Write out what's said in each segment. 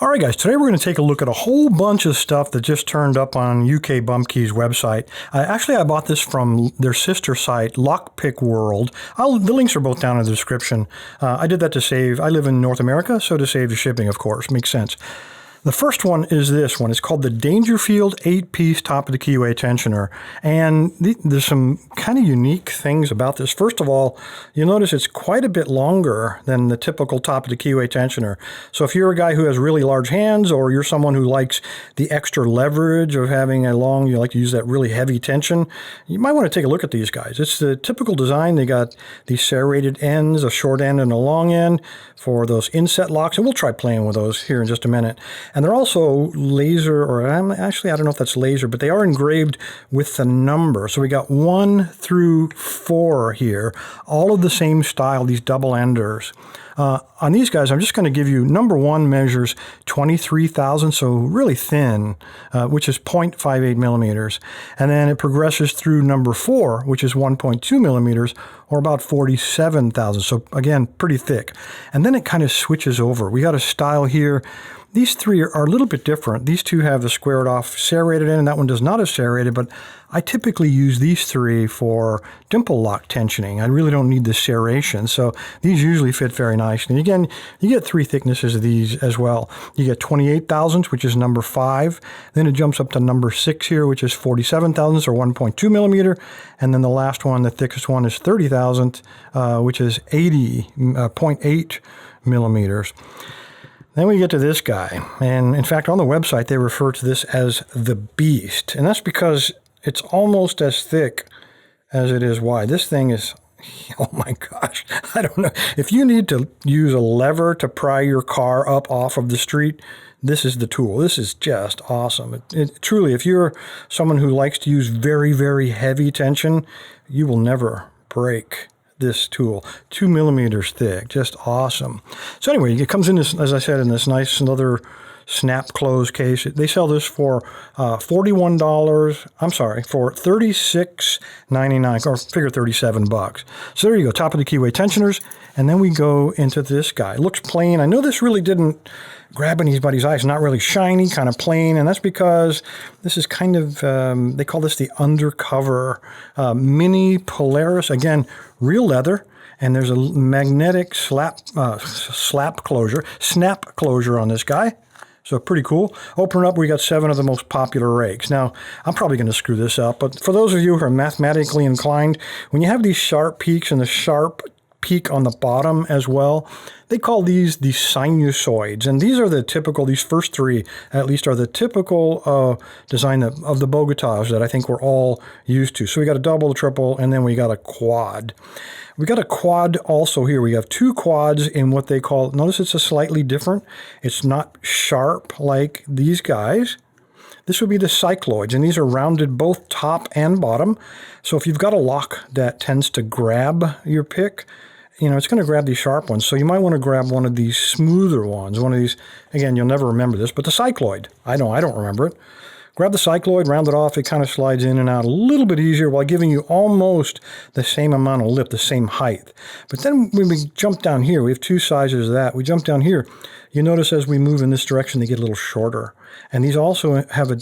All right, guys, today we're going to take a look at a whole bunch of stuff that just turned up on UK Bump Keys website. Actually, I bought this from their sister site, Lockpick World. The links are both down in the description. I did that to save, I live in North America, so to save the shipping, of course, makes sense. The first one is this one. It's called the Dangerfield 8-piece top of the keyway tensioner. And there's some kind of unique things about this. First of all, you'll notice it's quite a bit longer than the typical top of the keyway tensioner. So if you're a guy who has really large hands, or you're someone who likes the extra leverage of having you like to use that really heavy tension, you might want to take a look at these guys. It's the typical design. They got these serrated ends, a short end and a long end for those inset locks. And we'll try playing with those here in just a minute. And they're also laser, or actually, I don't know if that's laser, but they are engraved with the number. So we got 1 through 4 here, all of the same style, these double enders. On these guys, I'm just going to give you number 1 measures 23,000, so really thin, which is 0.58 millimeters. And then it progresses through number 4, which is 1.2 millimeters, or about 47,000. So again, pretty thick. And then it kind of switches over. We got a style here. These three are a little bit different. These two have the squared off serrated end, and that one does not have serrated, but I typically use these three for dimple lock tensioning. I really don't need the serration, so these usually fit very nicely. And again, you get 3 thicknesses of these as well. You get 28 thousandths, which is number 5. Then it jumps up to number 6 here, which is 47 thousandths, or 1.2 millimeter. And then the last one, the thickest one, is 30 thousandths, which is 0.8 millimeters. Then we get to this guy, and in fact, on the website, they refer to this as the Beast, and that's because it's almost as thick as it is wide. This thing is, oh my gosh, I don't know. If you need to use a lever to pry your car up off of the street, this is the tool. This is just awesome. Truly, if you're someone who likes to use very, very heavy tension, you will never break this tool. 2 millimeters thick, just awesome. So anyway, it comes in this, as I said, in this nice leather snap close case. They sell this for $41. I'm sorry, for $36.99, or figure $37. So there you go, top of the keyway tensioners. And then we go into this guy. It looks plain. I know this really didn't grab anybody's eyes. Not really shiny, kind of plain, and that's because this is kind of, they call this the undercover mini Polaris. Again, real leather, and there's a magnetic snap closure on this guy. So pretty cool. Open up, we got 7 of the most popular rakes. Now, I'm probably going to screw this up, but for those of you who are mathematically inclined, when you have these sharp peaks and the sharp peak on the bottom as well, they call these the sinusoids. And these are the typical, these first 3 at least are the typical design of the Bogotas that I think we're all used to. So we got a double, a triple, and then we got a quad. We got a quad also here. We have 2 quads in what they call, notice it's a slightly different. It's not sharp like these guys. This would be the cycloids, and these are rounded both top and bottom. So if you've got a lock that tends to grab your pick, it's going to grab these sharp ones. So you might want to grab one of these smoother ones. One of these, again, you'll never remember this, but the cycloid. I don't remember it. Grab the cycloid, round it off. It kind of slides in and out a little bit easier while giving you almost the same amount of lip, the same height. But then when we jump down here, we have 2 sizes of that. We jump down here. You notice as we move in this direction, they get a little shorter. And these also have a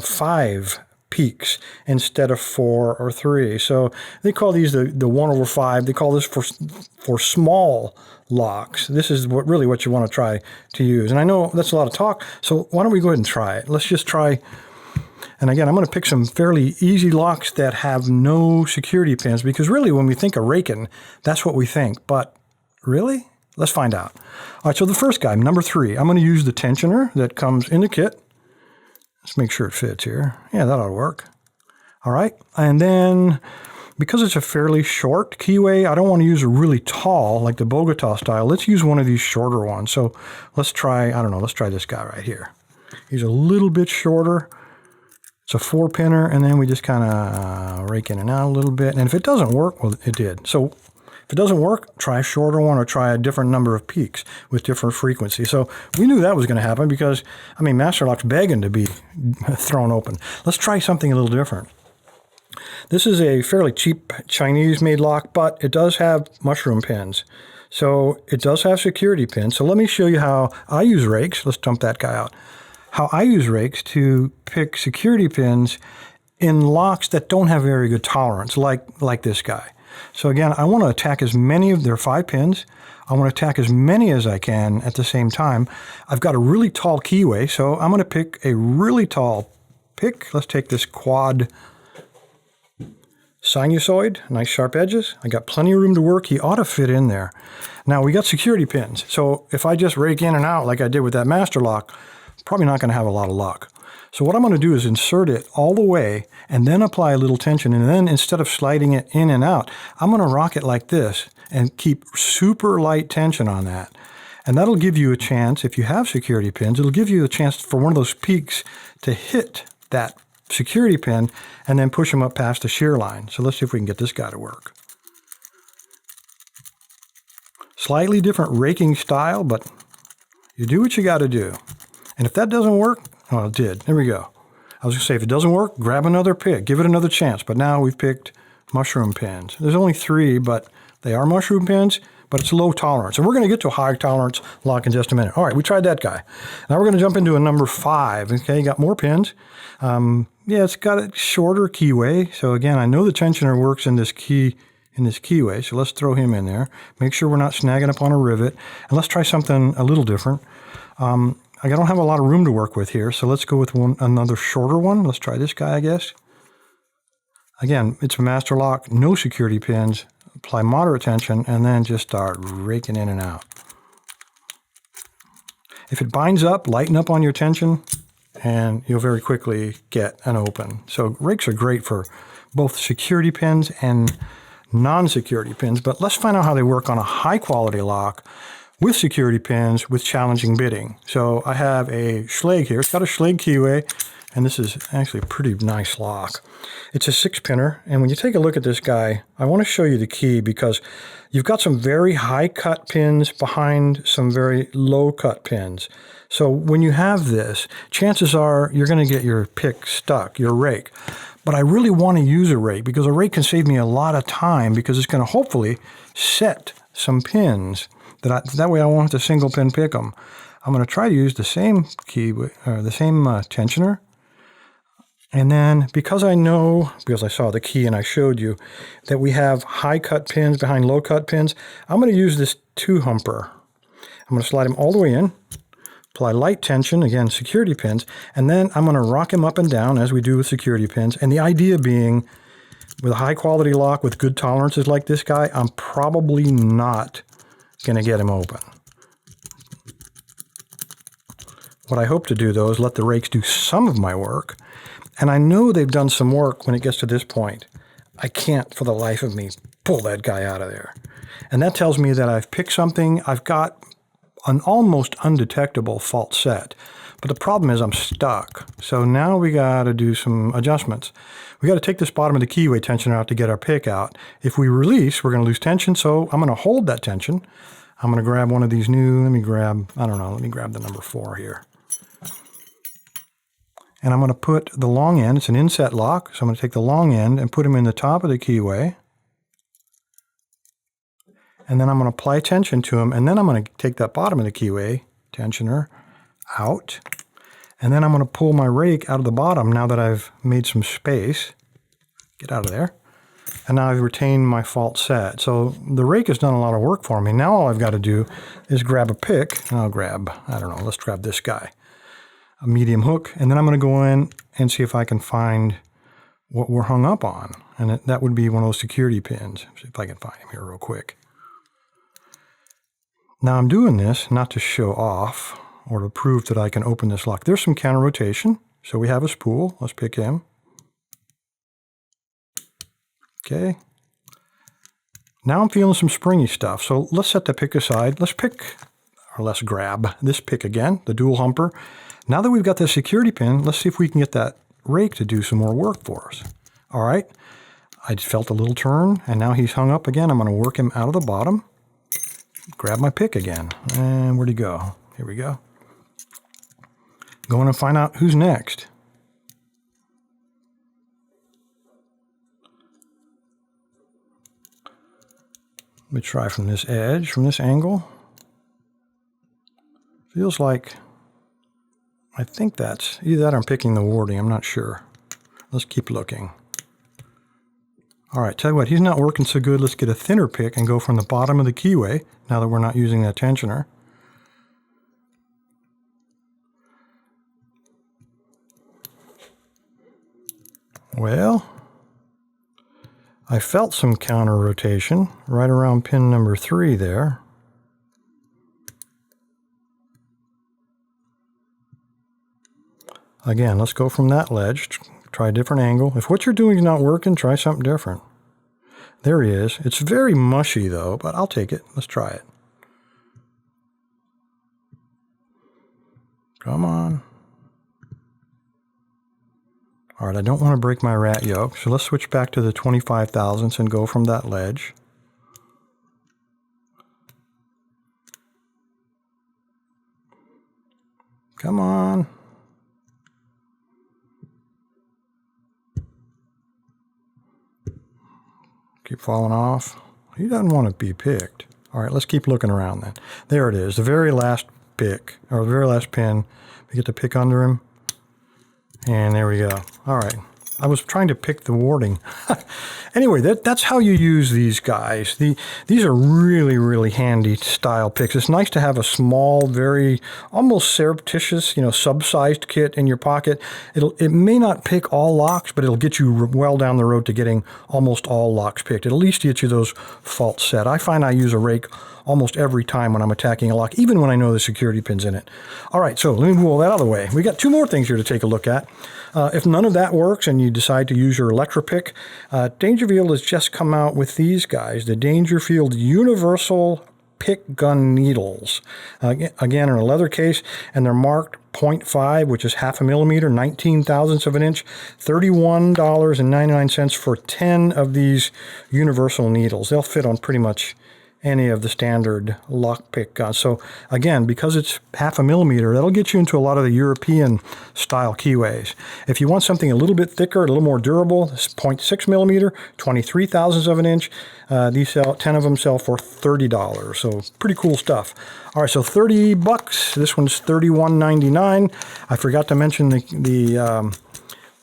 5 peaks instead of 4 or 3. So they call these the 1/5. They call this for small locks. This is really what you want to try to use. And I know that's a lot of talk, so why don't we go ahead and try it? Let's just try. And again, I'm going to pick some fairly easy locks that have no security pins, because really when we think of raking, that's what we think. But really? Let's find out. All right, so the first guy, number 3, I'm going to use the tensioner that comes in the kit. Let's make sure it fits here. Yeah, that ought to work. All right, and then because it's a fairly short keyway, I don't want to use a really tall, like the Bogota style. Let's use one of these shorter ones. So let's try, let's try this guy right here. He's a little bit shorter. It's a 4-pinner, and then we just kind of rake in and out a little bit. And if it doesn't work, well, it did. So if it doesn't work, try a shorter one or try a different number of peaks with different frequency. So we knew that was going to happen because, Master Lock's begging to be thrown open. Let's try something a little different. This is a fairly cheap Chinese-made lock, but it does have mushroom pins. So it does have security pins. So let me show you how I use rakes. Let's dump that guy out. How I use rakes to pick security pins in locks that don't have very good tolerance, like this guy. So again, I want to attack as many of their 5 pins. I want to attack as many as I can at the same time. I've got a really tall keyway, so I'm going to pick a really tall pick. Let's take this quad sinusoid, nice sharp edges. I got plenty of room to work. He ought to fit in there. Now we got security pins. So if I just rake in and out like I did with that master lock, probably not going to have a lot of luck. So what I'm going to do is insert it all the way and then apply a little tension. And then instead of sliding it in and out, I'm going to rock it like this and keep super light tension on that. And that'll give you a chance, if you have security pins, it'll give you a chance for one of those peaks to hit that security pin and then push them up past the shear line. So let's see if we can get this guy to work. Slightly different raking style, but you do what you got to do. And if that doesn't work, oh, it did. There we go. I was going to say, if it doesn't work, grab another pick. Give it another chance. But now we've picked mushroom pins. There's only 3, but they are mushroom pins, but it's low tolerance. And we're going to get to a high tolerance lock in just a minute. All right, we tried that guy. Now we're going to jump into a number 5. Okay, you got more pins. Yeah, it's got a shorter keyway. So again, I know the tensioner works in this keyway. So let's throw him in there. Make sure we're not snagging up on a rivet. And let's try something a little different. I don't have a lot of room to work with here, so let's go with another shorter one. Let's try this guy, I guess. Again, it's a master lock, no security pins. Apply moderate tension, and then just start raking in and out. If it binds up, lighten up on your tension, and you'll very quickly get an open. So rakes are great for both security pins and non-security pins, but let's find out how they work on a high-quality lock with security pins with challenging bitting. So I have a Schlage here. It's got a Schlage keyway, and this is actually a pretty nice lock. It's a 6-pinner, and when you take a look at this guy, I want to show you the key because you've got some very high-cut pins behind some very low-cut pins. So when you have this, chances are you're going to get your pick stuck, your rake. But I really want to use a rake because a rake can save me a lot of time because it's going to hopefully set some pins. That way I won't have to single pin pick them. I'm going to try to use the same tensioner. And then because I know, because I saw the key and I showed you, that we have high cut pins behind low cut pins, I'm going to use this 2-humper. I'm going to slide him all the way in, apply light tension, again, security pins, and then I'm going to rock him up and down as we do with security pins. And the idea being, with a high quality lock with good tolerances like this guy, I'm probably not going to get him open. What I hope to do, though, is let the rakes do some of my work. And I know they've done some work when it gets to this point. I can't, for the life of me, pull that guy out of there. And that tells me that I've picked something. I've got an almost undetectable fault set. But the problem is I'm stuck. So now we got to do some adjustments. We got to take this bottom of the keyway tensioner out to get our pick out. If we release, we're going to lose tension. So I'm going to hold that tension. I'm going to grab one of these new, let me grab the number 4 here. And I'm going to put the long end, it's an inset lock, so I'm going to take the long end and put them in the top of the keyway. And then I'm going to apply tension to them, and then I'm going to take that bottom of the keyway tensioner out. And then I'm going to pull my rake out of the bottom now that I've made some space. Get out of there. And now I've retained my fault set. So the rake has done a lot of work for me. Now all I've got to do is grab a pick. And I'll grab, let's grab this guy. A medium hook. And then I'm going to go in and see if I can find what we're hung up on. And that would be one of those security pins. See if I can find him here real quick. Now I'm doing this not to show off or to prove that I can open this lock. There's some counter rotation. So we have a spool. Let's pick him. Okay. Now I'm feeling some springy stuff. So let's set the pick aside. Let's grab this pick again, the dual humper. Now that we've got the security pin, let's see if we can get that rake to do some more work for us. All right. I felt a little turn, and now he's hung up again. I'm going to work him out of the bottom. Grab my pick again. And where'd he go? Here we go. Going to find out who's next. Let me try from this edge, from this angle. Feels like, I think that's, either that or I'm picking the warding, I'm not sure. Let's keep looking. All right, tell you what, he's not working so good. Let's get a thinner pick and go from the bottom of the keyway, now that we're not using that tensioner. Well, I felt some counter rotation right around pin number 3 there. Again, let's go from that ledge, try a different angle. If what you're doing is not working, try something different. There he is. It's very mushy though, but I'll take it. Let's try it. Come on. All right, I don't want to break my rat yoke, so let's switch back to the 25 thousandths and go from that ledge. Come on. Keep falling off. He doesn't want to be picked. All right, let's keep looking around then. There it is, the very last pick, or the very last pin. We get to pick under him. And there we go. All right. I was trying to pick the warding. Anyway, that's how you use these guys. These are really, really handy style picks. It's nice to have a small, very almost surreptitious, sub-sized kit in your pocket. It may not pick all locks, but it'll get you well down the road to getting almost all locks picked. It'll at least get you those faults set. I find I use a rake almost every time when I'm attacking a lock, even when I know the security pin's in it. All right, so let me move all that out of the way. We got 2 more things here to take a look at. If none of that works and you decide to use your Electropick, Dangerfield has just come out with these guys, the Dangerfield Universal Pick Gun Needles. Again, in a leather case, and they're marked 0.5, which is half a millimeter, 19 thousandths of an inch, $31.99 for 10 of these universal needles. They'll fit on pretty much any of the standard lockpick guns. So again, because it's half a millimeter, that'll get you into a lot of the European style keyways. If you want something a little bit thicker, a little more durable, it's 0.6 millimeter, 23 thousandths of an inch. These sell, 10 of them sell for $30. So pretty cool stuff. All right, so 30 bucks. This one's $31.99. I forgot to mention the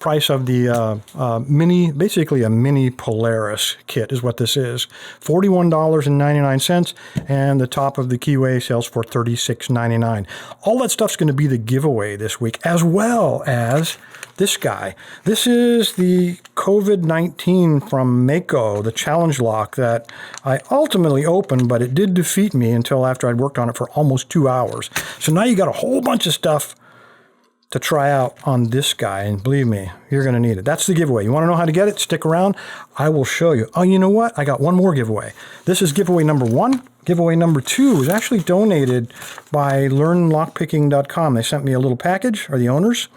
price of the mini, basically a mini Polaris kit is what this is. $41.99, and the top of the keyway sells for $36.99. All that stuff's going to be the giveaway this week, as well as this guy. This is the COVID-19 from Mako, the challenge lock that I ultimately opened, but it did defeat me until after I'd worked on it for almost 2 hours. So now you got a whole bunch of stuff to try out on this guy, and believe me, you're going to need it. That's the giveaway. You want to know how to get it? Stick around. I will show you. Oh, you know what? I got one more giveaway. This is giveaway number 1. Giveaway number 2 was actually donated by LearnLockPicking.com. They sent me a little package, or the owners,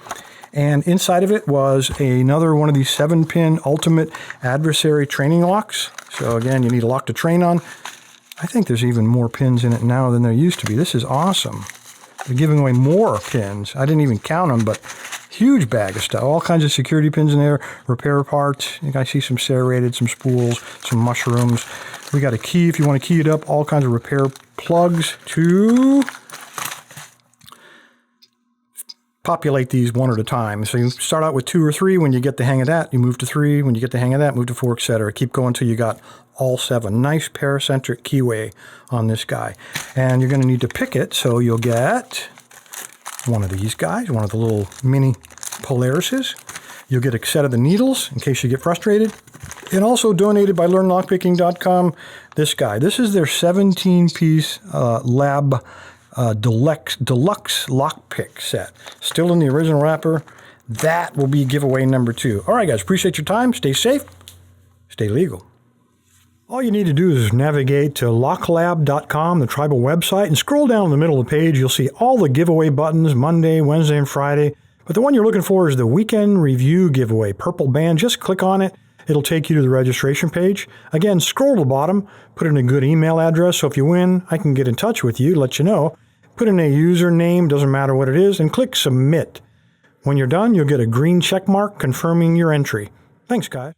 and inside of it was another one of these 7-pin ultimate adversary training locks. So again, you need a lock to train on. I think there's even more pins in it now than there used to be. This is awesome. They're giving away more pins. I didn't even count them, but huge bag of stuff. All kinds of security pins in there, repair parts. I think I see some serrated, some spools, some mushrooms. We got a key if you want to key it up. All kinds of repair plugs to populate these one at a time. So you start out with 2 or 3. When you get the hang of that, you move to 3. When you get the hang of that, move to 4, etc. Keep going until you got all 7. Nice paracentric keyway on this guy. And you're going to need to pick it, so you'll get one of these guys, one of the little mini Polarises. You'll get a set of the needles in case you get frustrated. And also donated by LearnLockPicking.com, this guy. This is their 17-piece Lab Deluxe lockpick set. Still in the original wrapper. That will be giveaway number 2. All right, guys, appreciate your time. Stay safe. Stay legal. All you need to do is navigate to locklab.com, the tribal website, and scroll down in the middle of the page. You'll see all the giveaway buttons, Monday, Wednesday, and Friday. But the one you're looking for is the weekend review giveaway, purple band. Just click on it. It'll take you to the registration page. Again, scroll to the bottom, put in a good email address, so if you win, I can get in touch with you, let you know. Put in a username, doesn't matter what it is, and click submit. When you're done, you'll get a green check mark confirming your entry. Thanks, guys.